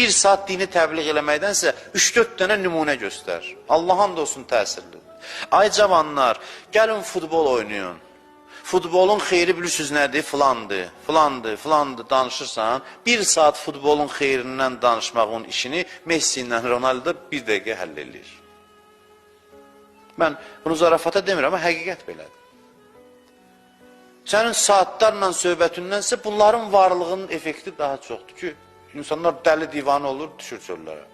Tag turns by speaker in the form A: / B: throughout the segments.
A: Bir saat dini təbliğ eləməkdənsə 3-4 dənə nümunə göstər. Allah'ın da olsun təsirli. Ay cavanlar, gəlin futbol oynayın. Futbolun xeyri bilirsiniz nədir? Filandır, filandır, filandır danışırsan. Bir saat futbolun xeyrindən danışmağın işini Messi ilə Ronaldo bir dəqiqə həll edir. Mən bunu zarafata demirəm, amma həqiqət belədir. Sənin saatlarla söhbətindənsə bunların varlığının effekti daha çoxdur ki, İnsanlar dəli divanı olur, düşür çöllərə.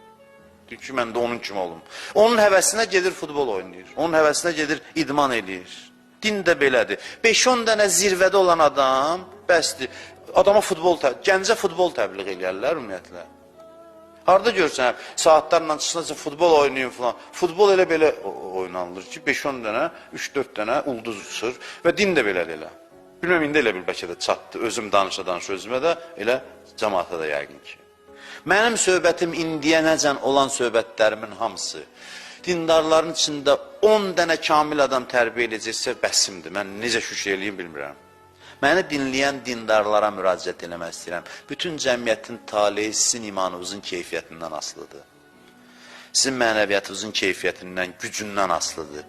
A: Deyir ki, mən də onun kimi olum. Onun həvəsinə gedir futbol oynayır. Onun həvəsinə gedir idman edir. Din də belədir. 5-10 dənə zirvədə olan adam, bəsdir. Adama gəncə futbol təbliğ eləyərlər ümumiyyətlə. Harada görsən, saatlarla çıxsınca futbol oynayın falan. Futbol elə belə oynanılır ki, 5-10 dənə, 3-4 dənə ulduz uçur və din də belədir elə. Bilməm, indi elə bir bəlkə də çatdı. Özüm danışa-danışa özümə də elə cəmaata da yəqin ki. Mənim söhbətim indiyə nəcən olan söhbətlərimin hamısı dindarların içində 10 dənə kamil adam tərbiyə edəcəksə bəsimdir. Mən necə şükür eləyim bilmirəm. Məni dinləyən dindarlara müraciət eləmək istəyirəm. Bütün cəmiyyətin taleyi sizin imanınızın keyfiyyətindən asılıdır. Sizin mənəviyyatınızın keyfiyyətindən, gücündən asılıdır.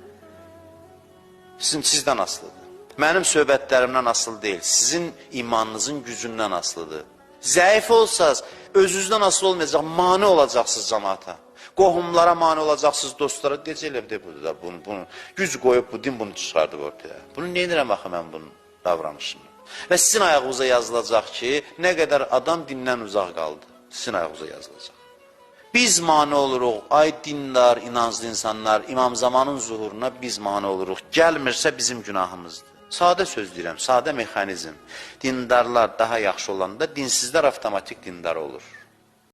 A: Sizdən asılıdır. Mənim söhbətlərimdən asılı deyil, sizin imanınızın gücündən asılıdır. Zəif olsaz, özünüzdən asılı olmayacaq, mani olacaqsınız cəmaata. Qohumlara mani olacaqsınız, dostlara, deyəcəklər de burada, bunu güc qoyub bu din bunu çıxardıb ortaya. Bunu neyinirəm axı mən bunun davranışını? Və sizin ayağınıza yazılacaq ki, nə qədər adam dindən uzaq qaldı, sizin ayağınıza yazılacaq. Biz mani oluruq, ay dindar, inanclı insanlar, İmam Zamanın zuhuruna biz mani oluruq. Gəlmirsə bizim günahımızdır. Sadə söz deyirəm, sadə mexanizm. Dindarlar daha yaxşı olanda dinsizlər avtomatik dindar olur.